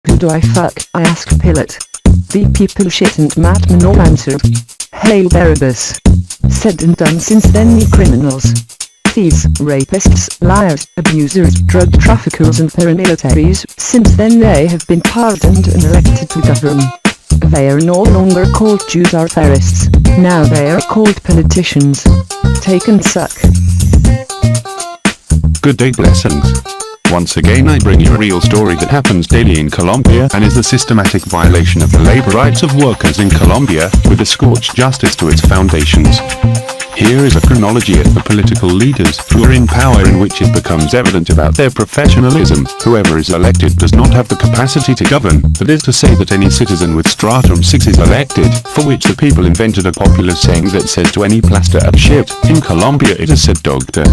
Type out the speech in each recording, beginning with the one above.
Who do I fuck? I asked Pilate. The people shitn't Matman or answered. Hail Barabbas. Said and done since then ye criminals. Thieves, rapists, liars, abusers, drug traffickers and paramilitaries, since then they have been pardoned and elected to govern. They are no longer called Jews or terrorists, now they are called politicians. Take and suck. Good day, blessings. Once again I bring you a real story that happens daily in Colombia and is a systematic violation of the labor rights of workers in Colombia, with a scorched justice to its foundations. Here is a chronology of the political leaders who are in power, in which it becomes evident about their professionalism. Whoever is elected does not have the capacity to govern, that is to say that any citizen with stratum 6 is elected, for which the people invented a popular saying that says to any plasta up shit. In Colombia it is said doctor.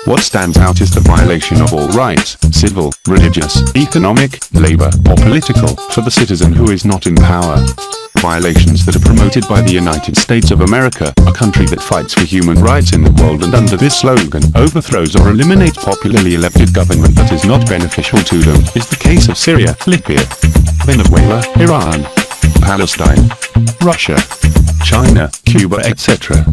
What stands out is the violation of all rights, civil, religious, economic, labor, or political, for the citizen who is not in power. Violations that are promoted by the United States of America, a country that fights for human rights in the world, and under this slogan, overthrows or eliminates popularly elected government that is not beneficial to them, is the case of Syria, Libya, Venezuela, Iran, Palestine, Russia, China, Cuba, etc.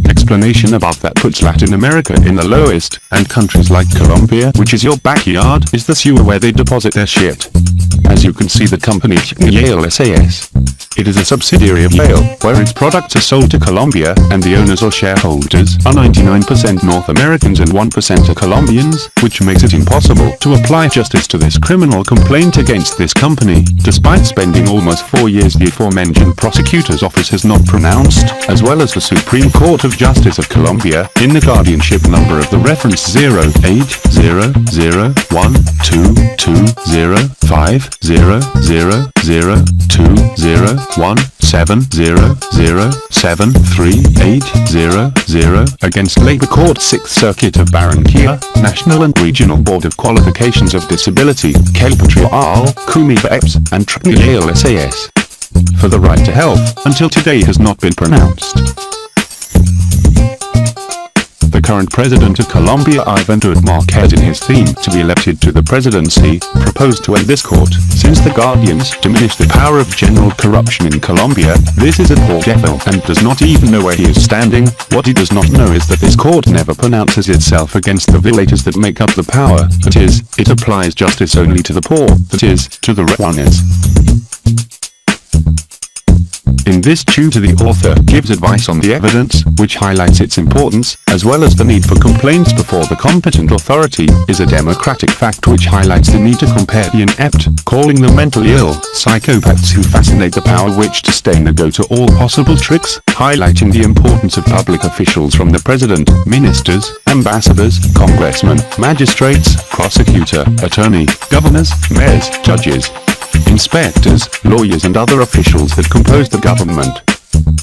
Explanation above that puts Latin America in the lowest, and countries like Colombia, which is your backyard, is the sewer where they deposit their shit. As you can see, the company Tecniyale SAS. It is a subsidiary of Yale, where its products are sold to Colombia, and the owners or shareholders are 99% North Americans and 1% are Colombians, which makes it impossible to apply justice to this criminal complaint against this company. Despite spending almost 4 years, the aforementioned prosecutor's office has not pronounced, as well as the Supreme Court of Justice of Colombia, in the guardianship number of the reference 080005007007380 against Labor Court 6th Circuit of Barranquilla, National and Regional Board of Qualifications of Disability, Colpatria ARL, Coomeva EPS, and Tecniyale SAS. For the right to health, until today has not been pronounced. The current president of Colombia, Ivan Duque Marquez, in his theme to be elected to the presidency, proposed to end this court, since the guardians diminish the power of general corruption in Colombia. This is a poor devil, and does not even know where he is standing. What he does not know is that this court never pronounces itself against the violators that make up the power, that is, it applies justice only to the poor, that is, to the runners. In this tutor, the author gives advice on the evidence, which highlights its importance, as well as the need for complaints before the competent authority, is a democratic fact which highlights the need to compare the inept, calling them mentally ill, psychopaths who fascinate the power, which to stain and go to all possible tricks, highlighting the importance of public officials from the president, ministers, ambassadors, congressmen, magistrates, prosecutor, attorney, governors, mayors, judges, inspectors, lawyers and other officials that compose the government.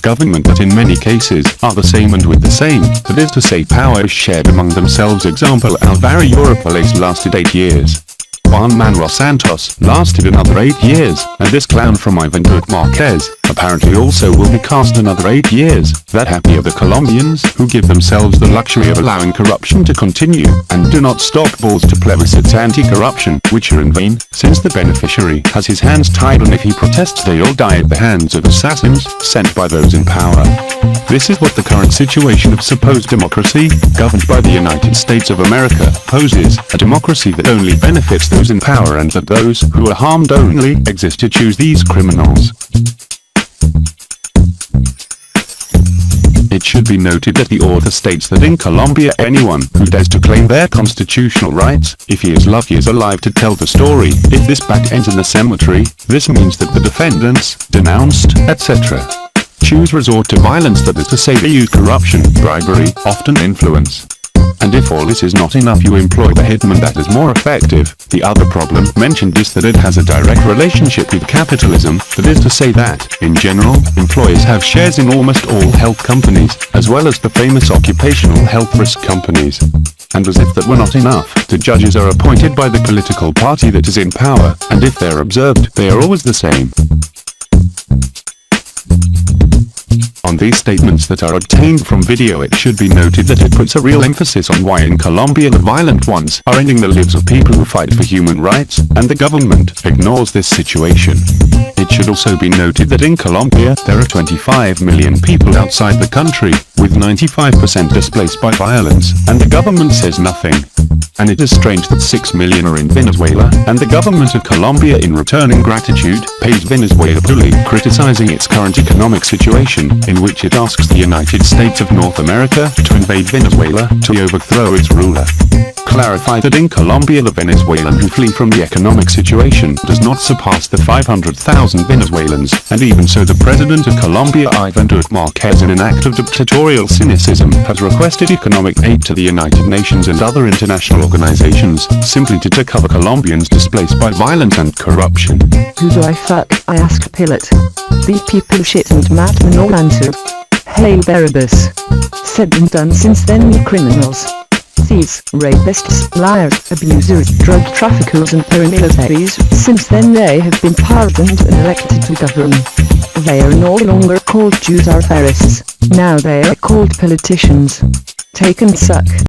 Government that in many cases are the same and with the same, that is to say power is shared among themselves. Example, Alvaro Europales lasted 8 years. Juan Manuel Santos lasted another 8 years, and this clown from Ivan Duque Marquez apparently also will be cast another 8 years. That happy are the Colombians, who give themselves the luxury of allowing corruption to continue, and do not stop balls to plebiscites anti-corruption, which are in vain, since the beneficiary has his hands tied, and if he protests they all die at the hands of assassins sent by those in power. This is what the current situation of supposed democracy, governed by the United States of America, poses, a democracy that only benefits those in power, and that those who are harmed only exist to choose these criminals. It should be noted that the author states that in Colombia anyone who dares to claim their constitutional rights, if he is lucky, is alive to tell the story. If this bat ends in the cemetery, this means that the defendants, denounced, etc., choose resort to violence, that is to say they use corruption, bribery, often influence. And if all this is not enough, you employ the hitman that is more effective. The other problem mentioned is that it has a direct relationship with capitalism, that is to say that, in general, employers have shares in almost all health companies, as well as the famous occupational health risk companies. And as if that were not enough, the judges are appointed by the political party that is in power, and if they're observed, they are always the same. On these statements that are obtained from video, it should be noted that it puts a real emphasis on why in Colombia the violent ones are ending the lives of people who fight for human rights, and the government ignores this situation. It should also be noted that in Colombia there are 25 million people outside the country, with 95% displaced by violence, and the government says nothing. And it is strange that 6 million are in Venezuela, and the government of Colombia in return in gratitude, pays Venezuela bully, criticizing its current economic situation, in which it asks the United States of North America to invade Venezuela to overthrow its ruler. Clarify that in Colombia the Venezuelan who flee from the economic situation does not surpass the 500,000 Venezuelans, and even so the President of Colombia Ivan Duque Marquez, in an act of dictatorial cynicism, has requested economic aid to the United Nations and other international organizations, simply to cover Colombians displaced by violence and corruption. Who do I fuck? I asked Pilot. The people shit and madmen all answered. Hail Barabbas. Said and done since then, ye criminals. Thieves, rapists, liars, abusers, drug traffickers and paramilitaries, since then they have been pardoned and elected to govern. They are no longer called Jews or Pharists, now they are called politicians. Take and suck.